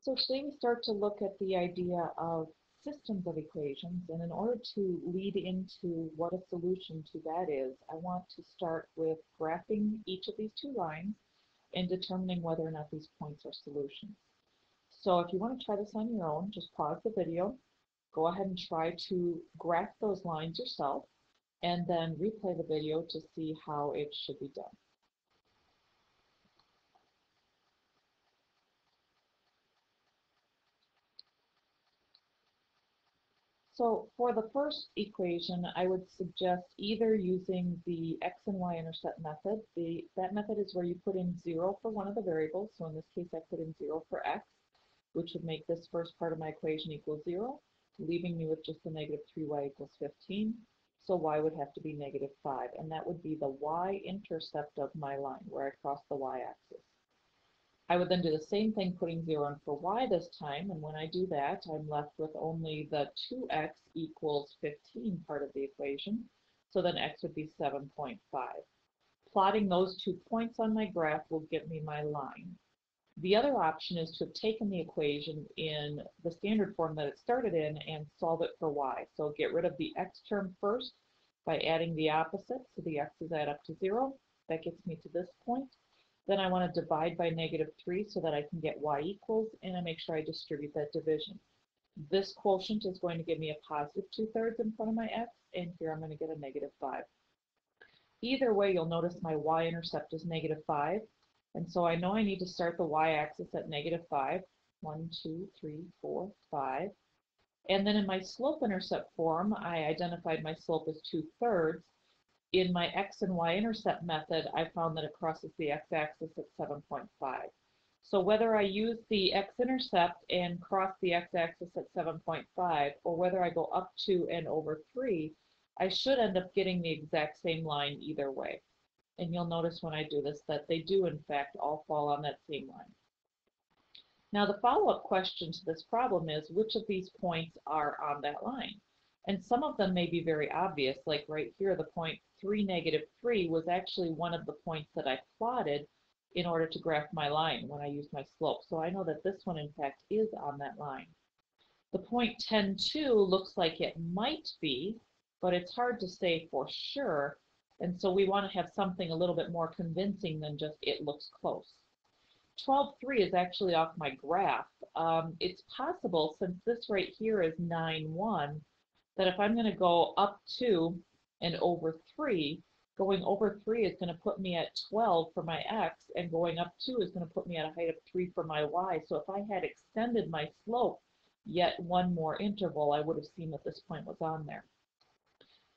So today we start to look at the idea of systems of equations, and in order to lead into what a solution to that is, I want to start with graphing each of these two lines and determining whether or not these points are solutions. So if you want to try this on your own, just pause the video, go ahead and try to graph those lines yourself, and then replay the video to see how it should be done. So for the first equation, I would suggest either using the x and y intercept method. That method is where you put in 0 for one of the variables. So in this case, I put in 0 for x, which would make this first part of my equation equal 0, leaving me with just the negative 3y equals 15. So y would have to be negative 5, and that would be the y-intercept of my line, where I cross the y-axis. I would then do the same thing, putting 0 in for y this time, and when I do that, I'm left with only the 2x equals 15 part of the equation, so then x would be 7.5. Plotting those 2 points on my graph will get me my line. The other option is to have taken the equation in the standard form that it started in and solve it for y. So get rid of the x term first by adding the opposite, so the x's add up to 0. That gets me to this point. Then I want to divide by negative 3 so that I can get y equals, and I make sure I distribute that division. This quotient is going to give me a positive 2/3 in front of my x, and here I'm going to get a negative 5. Either way, you'll notice my y-intercept is negative 5, and so I know I need to start the y-axis at negative 5. 1, 2, 3, 4, 5. And then in my slope-intercept form, I identified my slope as 2/3. In my x and y-intercept method, I found that it crosses the x-axis at 7.5. So whether I use the x-intercept and cross the x-axis at 7.5, or whether I go up to and over 3, I should end up getting the exact same line either way. And you'll notice when I do this that they do in fact all fall on that same line. Now the follow-up question to this problem is, which of these points are on that line? And some of them may be very obvious, like right here, the point 3, negative 3 was actually one of the points that I plotted in order to graph my line when I used my slope. So I know that this one, in fact, is on that line. The point 10, 2 looks like it might be, but it's hard to say for sure. And so we want to have something a little bit more convincing than just it looks close. 12, 3 is actually off my graph. It's possible, since this right here is 9, 1, that if I'm going to go up 2 and over 3, going over 3 is going to put me at 12 for my x, and going up 2 is going to put me at a height of 3 for my y. So if I had extended my slope yet one more interval, I would have seen that this point was on there.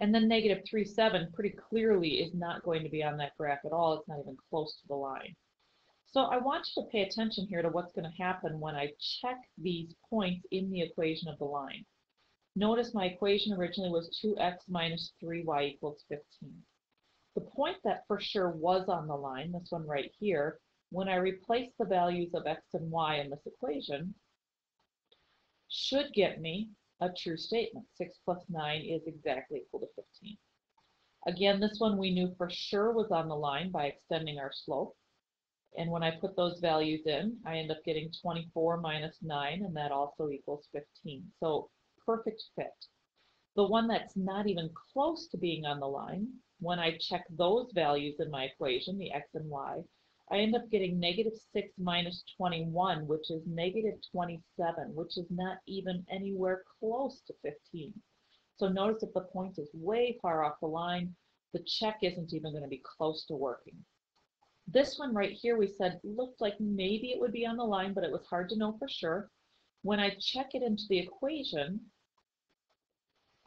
And then negative 3, 7 pretty clearly is not going to be on that graph at all. It's not even close to the line. So I want you to pay attention here to what's going to happen when I check these points in the equation of the line. Notice my equation originally was 2x minus 3y equals 15. The point that for sure was on the line, this one right here, when I replace the values of x and y in this equation, should get me a true statement. 6 plus 9 is exactly equal to 15. Again, this one we knew for sure was on the line by extending our slope. And when I put those values in, I end up getting 24 minus 9, and that also equals 15. So perfect fit. The one that's not even close to being on the line, when I check those values in my equation, the x and y, I end up getting negative 6 minus 21, which is negative 27, which is not even anywhere close to 15. So notice if the point is way far off the line, the check isn't even going to be close to working. This one right here, we said looked like maybe it would be on the line, but it was hard to know for sure. When I check it into the equation,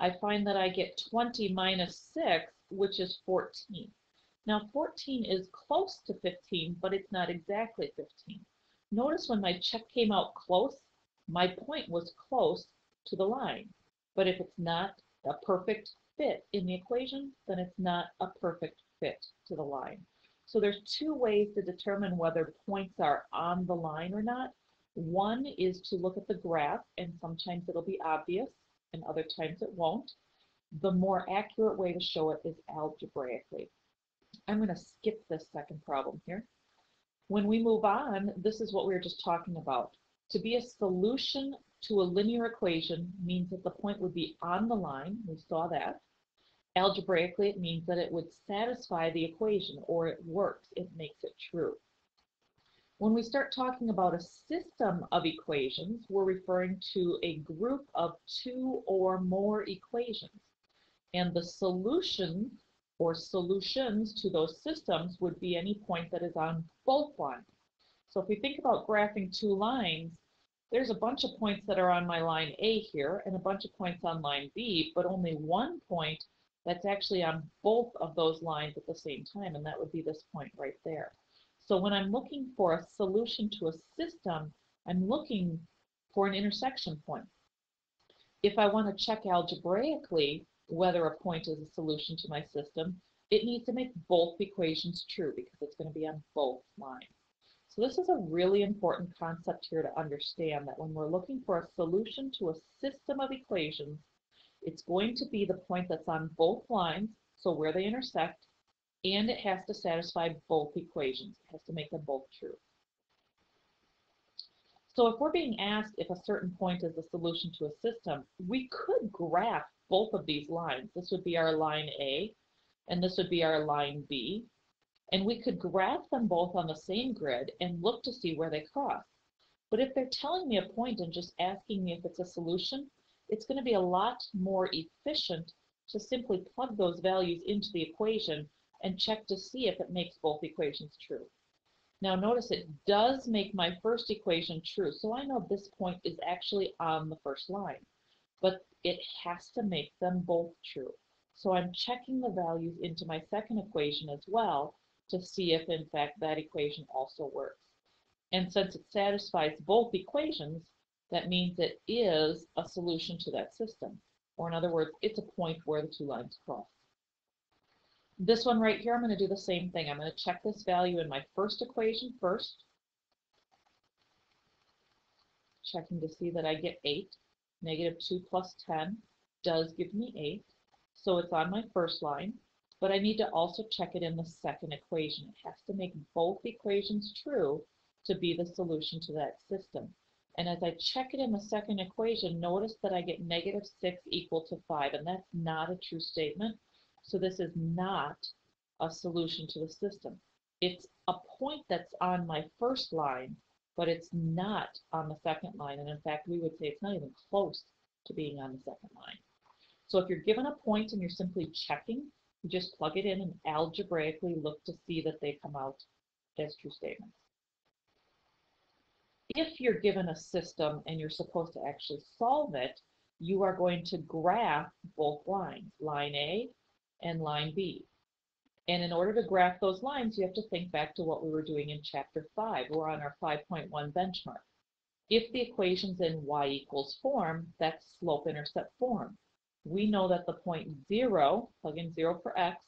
I find that I get 20 minus 6, which is 14. Now 14 is close to 15, but it's not exactly 15. Notice when my check came out close, my point was close to the line. But if it's not a perfect fit in the equation, then it's not a perfect fit to the line. So there's two ways to determine whether points are on the line or not. One is to look at the graph, and sometimes it'll be obvious, and other times it won't. The more accurate way to show it is algebraically. I'm going to skip this second problem here. When we move on, this is what we were just talking about. To be a solution to a linear equation means that the point would be on the line. We saw that. Algebraically, it means that it would satisfy the equation, or it works, it makes it true. When we start talking about a system of equations, we're referring to a group of two or more equations. And the solution or solutions to those systems would be any point that is on both lines. So if we think about graphing two lines, there's a bunch of points that are on my line A here and a bunch of points on line B, but only one point that's actually on both of those lines at the same time, and that would be this point right there. So when I'm looking for a solution to a system, I'm looking for an intersection point. If I want to check algebraically whether a point is a solution to my system, it needs to make both equations true because it's going to be on both lines. So this is a really important concept here to understand, that when we're looking for a solution to a system of equations, it's going to be the point that's on both lines, so where they intersect, and it has to satisfy both equations. It has to make them both true. So if we're being asked if a certain point is a solution to a system, we could graph both of these lines. This would be our line A, and this would be our line B. And we could graph them both on the same grid and look to see where they cross. But if they're telling me a point and just asking me if it's a solution, it's going to be a lot more efficient to simply plug those values into the equation and check to see if it makes both equations true. Now notice it does make my first equation true, so I know this point is actually on the first line, but it has to make them both true. So I'm checking the values into my second equation as well to see if in fact that equation also works. And since it satisfies both equations, that means it is a solution to that system. Or in other words, it's a point where the two lines cross. This one right here, I'm going to do the same thing. I'm going to check this value in my first equation first, checking to see that I get 8. Negative 2 plus 10 does give me 8, so it's on my first line, but I need to also check it in the second equation. It has to make both equations true to be the solution to that system. And as I check it in the second equation, notice that I get negative 6 equal to 5, and that's not a true statement. So this is not a solution to the system. It's a point that's on my first line, but it's not on the second line. And in fact, we would say it's not even close to being on the second line. So if you're given a point and you're simply checking, you just plug it in and algebraically look to see that they come out as true statements. If you're given a system and you're supposed to actually solve it, you are going to graph both lines, line A and line B. And in order to graph those lines, you have to think back to what we were doing in Chapter 5. We're on our 5.1 benchmark. If the equation's in y=, form, that's slope-intercept form. We know that the point 0, plug in 0 for x,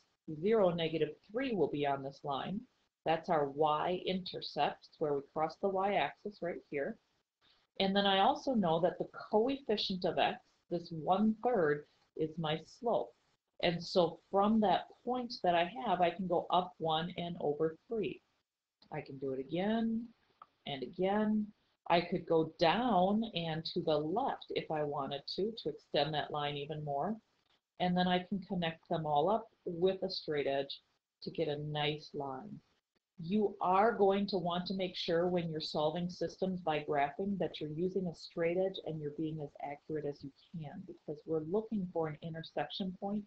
0, -3 will be on this line. That's our y-intercept. It's where we cross the y-axis right here. And then I also know that the coefficient of x, this 1/3, is my slope. And so from that point that I have, I can go up 1 and over 3. I can do it again and again. I could go down and to the left if I wanted to extend that line even more. And then I can connect them all up with a straight edge to get a nice line. You are going to want to make sure when you're solving systems by graphing that you're using a straight edge and you're being as accurate as you can, because we're looking for an intersection point,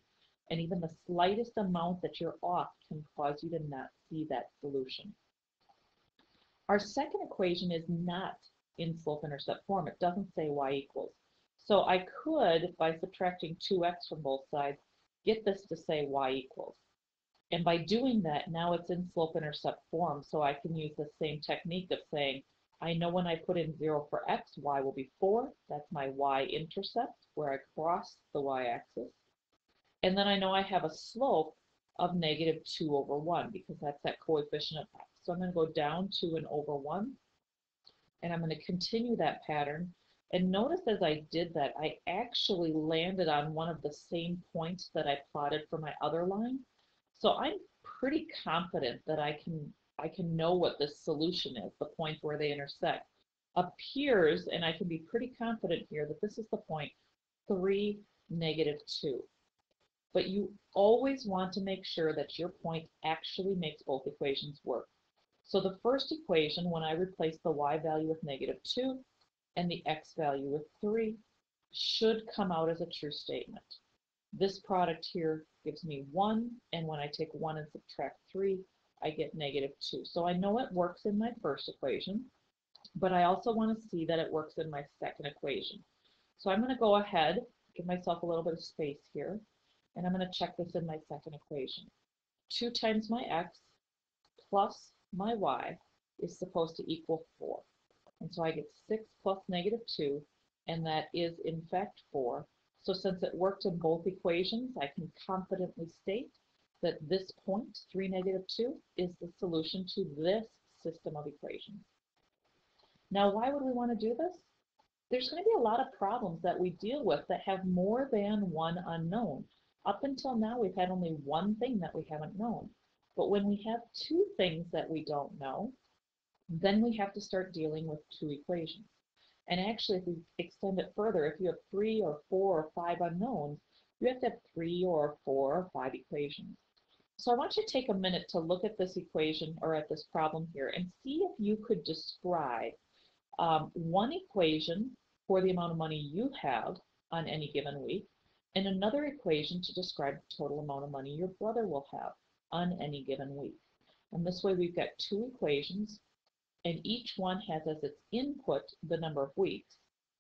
and even the slightest amount that you're off can cause you to not see that solution. Our second equation is not in slope-intercept form. It doesn't say y=. So I could, by subtracting 2x from both sides, get this to say y=. And by doing that, now it's in slope-intercept form, so I can use the same technique of saying, I know when I put in 0 for x, y will be 4. That's my y-intercept, where I cross the y-axis. And then I know I have a slope of -2/1, because that's that coefficient of x. So I'm going to go down 2 and over 1, and I'm going to continue that pattern. And notice as I did that, I actually landed on one of the same points that I plotted for my other line. So I'm pretty confident that I can know what this solution is, the point where they intersect, appears, and I can be pretty confident here that this is the point, 3, -2. But you always want to make sure that your point actually makes both equations work. So the first equation, when I replace the y value with -2 and the x value with 3, should come out as a true statement. This product here gives me 1, and when I take 1 and subtract 3, I get -2. So I know it works in my first equation, but I also want to see that it works in my second equation. So I'm going to go ahead, give myself a little bit of space here, and I'm going to check this in my second equation. 2 times my x plus my y is supposed to equal 4. And so I get 6 plus -2, and that is in fact 4. So since it worked in both equations, I can confidently state that this point, 3, -2, is the solution to this system of equations. Now, why would we want to do this? There's going to be a lot of problems that we deal with that have more than one unknown. Up until now, we've had only one thing that we haven't known. But when we have two things that we don't know, then we have to start dealing with two equations. And actually, if we extend it further, if you have 3 or 4 or 5 unknowns, you have to have 3 or 4 or 5 equations. So I want you to take a minute to look at this equation or at this problem here and see if you could describe one equation for the amount of money you have on any given week, and another equation to describe the total amount of money your brother will have on any given week. And this way we've got two equations, and each one has as its input the number of weeks,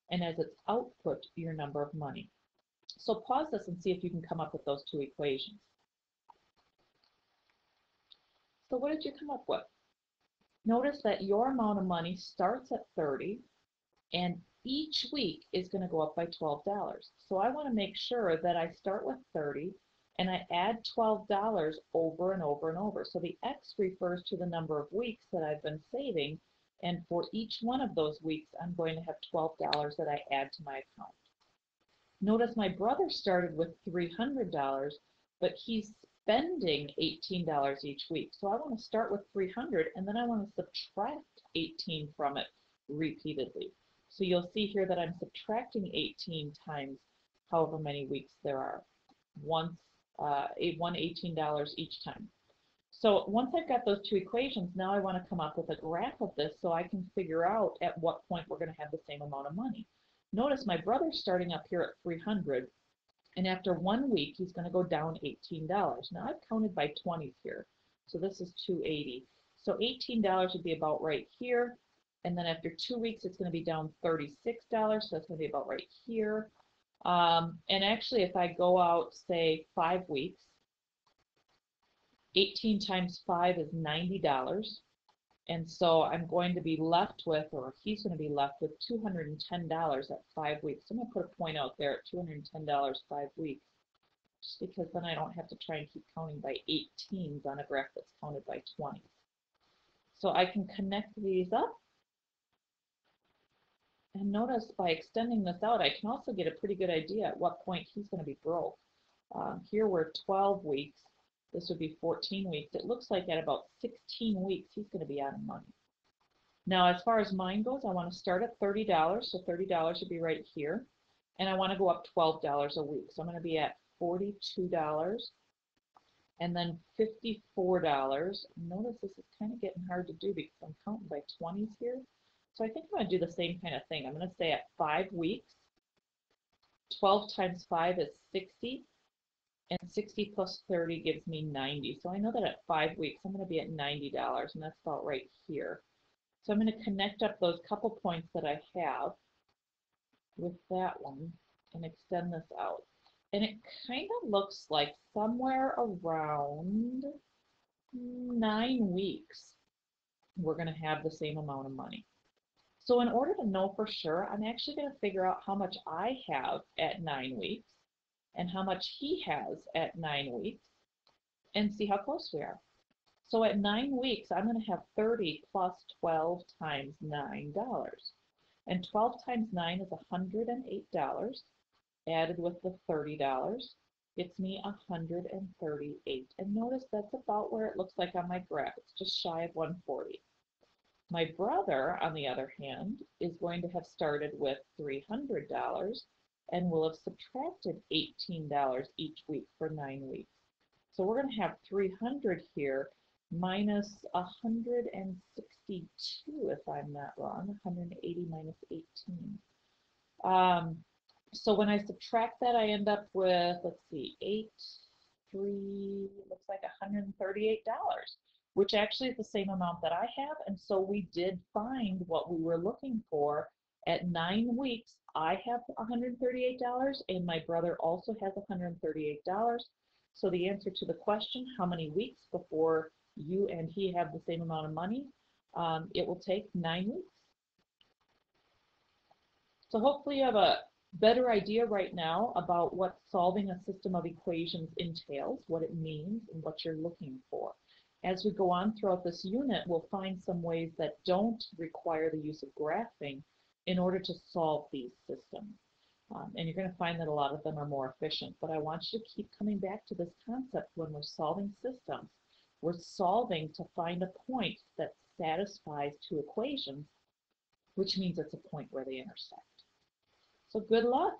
and as its output your number of money. So pause this and see if you can come up with those two equations. So what did you come up with? Notice that your amount of money starts at 30, and each week is going to go up by $12. So I want to make sure that I start with 30 and I add $12 over and over and over. So the X refers to the number of weeks that I've been saving, and for each one of those weeks I'm going to have $12 that I add to my account. Notice my brother started with $300, but he's spending $18 each week. So I want to start with 300 and then I want to subtract 18 from it repeatedly. So you'll see here that I'm subtracting 18 times however many weeks there are. Once, $18 each time. So once I've got those two equations, now I want to come up with a graph of this so I can figure out at what point we're going to have the same amount of money. Notice my brother's starting up here at 300, and after 1 week he's going to go down $18. Now I've counted by 20s here, so this is 280. So $18 would be about right here, and then after 2 weeks it's going to be down $36, so that's going to be about right here. And actually if I go out, say, 5 weeks, 18 times 5 is $90. And so I'm going to be left with, or he's going to be left with $210 at 5 weeks. I'm going to put a point out there at $210 5 weeks, just because then I don't have to try and keep counting by 18s on a graph that's counted by 20s. So I can connect these up. And notice by extending this out, I can also get a pretty good idea at what point he's going to be broke. Here we're 12 weeks. This would be 14 weeks. It looks like at about 16 weeks, he's going to be out of money. Now, as far as mine goes, I want to start at $30, so $30 should be right here. And I want to go up $12 a week. So I'm going to be at $42 and then $54. Notice this is kind of getting hard to do because I'm counting by 20s here. So I think I'm going to do the same kind of thing. I'm going to say at 5 weeks, 12 times 5 is 60. And 60 plus 30 gives me 90. So I know that at 5 weeks, I'm going to be at $90, and that's about right here. So I'm going to connect up those couple points that I have with that one and extend this out. And it kind of looks like somewhere around 9 weeks, we're going to have the same amount of money. So in order to know for sure, I'm actually going to figure out how much I have at 9 weeks and how much he has at 9 weeks, and see how close we are. So at 9 weeks, I'm going to have 30 plus 12 times $9. And 12 times 9 is $108, added with the $30 gets me 138. And notice that's about where it looks like on my graph. It's just shy of 140. My brother, on the other hand, is going to have started with $300 and will have subtracted $18 each week for 9 weeks. So we're going to have 300 here minus 162, if I'm not wrong, 180 minus 18. Um, so when I subtract that, I end up with, let's see, 8, 3, looks like $138, which actually is the same amount that I have. And so we did find what we were looking for. At 9 weeks, I have $138, and my brother also has $138. So the answer to the question, how many weeks before you and he have the same amount of money? It will take 9 weeks. So hopefully you have a better idea right now about what solving a system of equations entails, what it means, and what you're looking for. As we go on throughout this unit, we'll find some ways that don't require the use of graphing in order to solve these systems. And you're going to find that a lot of them are more efficient. But I want you to keep coming back to this concept when we're solving systems. We're solving to find a point that satisfies two equations, which means it's a point where they intersect. So good luck.